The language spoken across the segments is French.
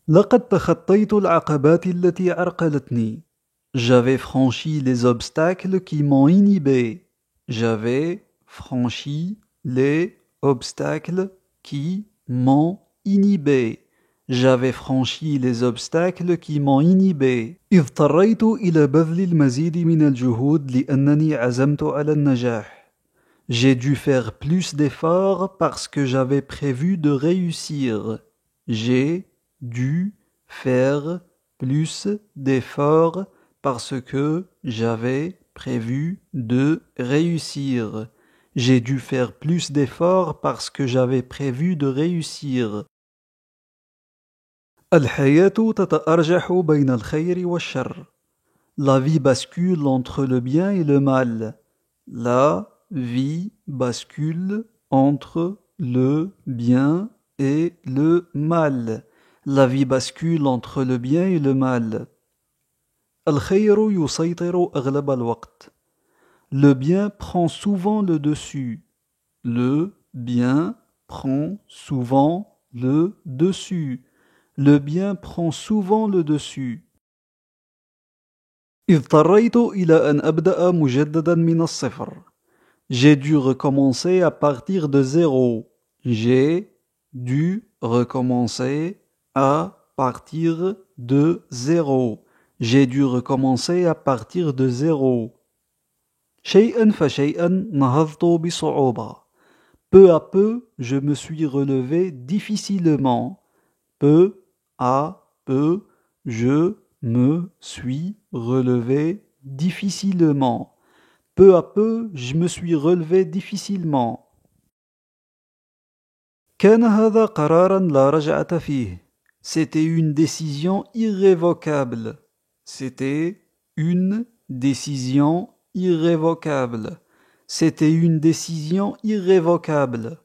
لقد تخطيت العقبات التي عرقلتني. J'avais franchi les obstacles qui m'ont inhibé. J'avais franchi les obstacles qui m'ont inhibé. J'avais franchi les obstacles qui m'ont inhibé. اضطريت إلى بذل المزيد من الجهود لأنني عزمت على النجاح. J'ai dû faire plus d'efforts parce que j'avais prévu de réussir. J'ai dû faire plus d'efforts parce que j'avais prévu de réussir. J'ai dû faire plus d'efforts parce que j'avais prévu de réussir. الحياة تتأرجح بين الخير والشر. La vie bascule entre le bien et le mal. La vie bascule entre le bien et le mal. La vie bascule entre le bien et le mal. الخير يسيطر أغلب الوقت. Le bien prend souvent le dessus. Le bien prend souvent le dessus. Le bien prend souvent le dessus. اضطريت إلى أن أبدأ مجددا من الصفر. J'ai dû recommencer à partir de zéro. J'ai dû recommencer à partir de zéro. J'ai dû recommencer à partir de zéro. شيئا فشيئا نهضت بصعوبة. Peu à peu, je me suis relevé difficilement. Peu à peu, je me suis relevé difficilement. Peu à peu, je me suis relevé difficilement. كان هذا قراراً لا رجعة فيه. C'était une décision irrévocable. C'était une décision irrévocable. C'était une décision irrévocable.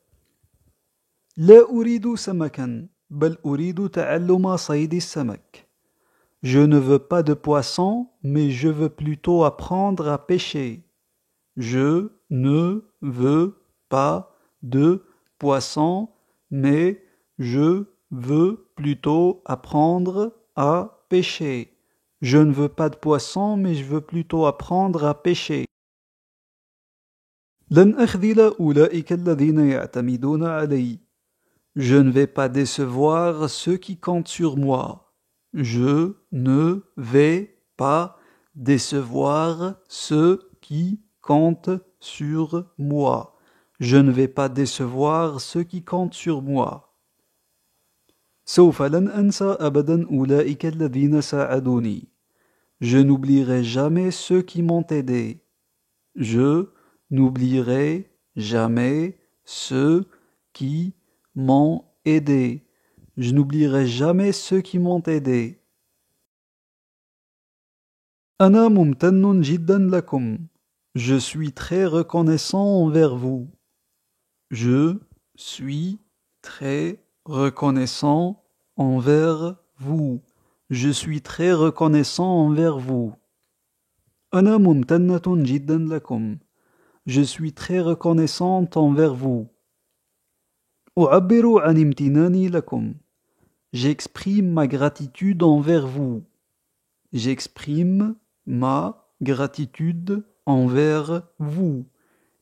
لا أريد سمكاً بل أريد تعلم صيد السمك. Je ne veux pas de poisson, mais je veux plutôt apprendre à pêcher. Je ne veux pas de poisson, mais je veux plutôt apprendre à pêcher. Je ne veux pas de poisson, mais je veux plutôt apprendre à pêcher. لن أخذل أولئك الذين يعتمدون علي. Je ne vais pas décevoir ceux qui comptent sur moi. Je ne vais pas décevoir ceux qui comptent sur moi. Je ne vais pas décevoir ceux qui comptent sur moi. سوف لن أنسى أبدا أولئك الذين ساعدوني. Je n'oublierai jamais ceux qui m'ont aidé. Je n'oublierai jamais ceux qui m'ont aidé. Je n'oublierai jamais ceux qui m'ont aidé. أنا ممتن جدا لكم. Je suis très reconnaissant envers vous. Je suis très reconnaissant envers vous. Je suis très reconnaissant envers vous. أنا ممتنة جدا لكم. Je suis très reconnaissante envers vous. أعبر عن امتناني لكم. J'exprime ma gratitude envers vous. J'exprime ma gratitude envers vous.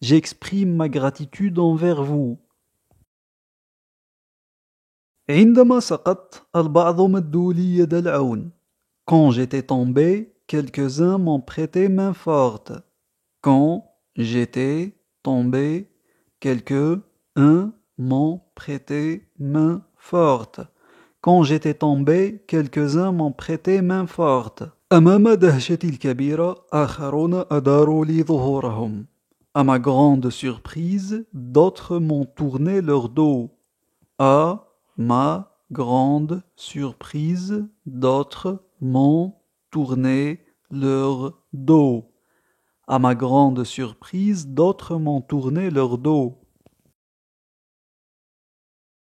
J'exprime ma gratitude envers vous. عندما سقطت البعض مدوا لي يد العون. Quand j'étais tombé, quelques-uns m'ont prêté main forte. Quand j'étais tombé, quelques-uns m'ont prêté main forte. Quand j'étais tombé, quelques-uns m'ont prêté main forte. أمام دهشتي الكبيرة آخرون أداروا لي ظهورهم. À ma grande surprise, d'autres m'ont tourné leur dos. À ma grande surprise, d'autres m'ont tourné leur dos. À ma grande surprise, d'autres m'ont tourné leur dos.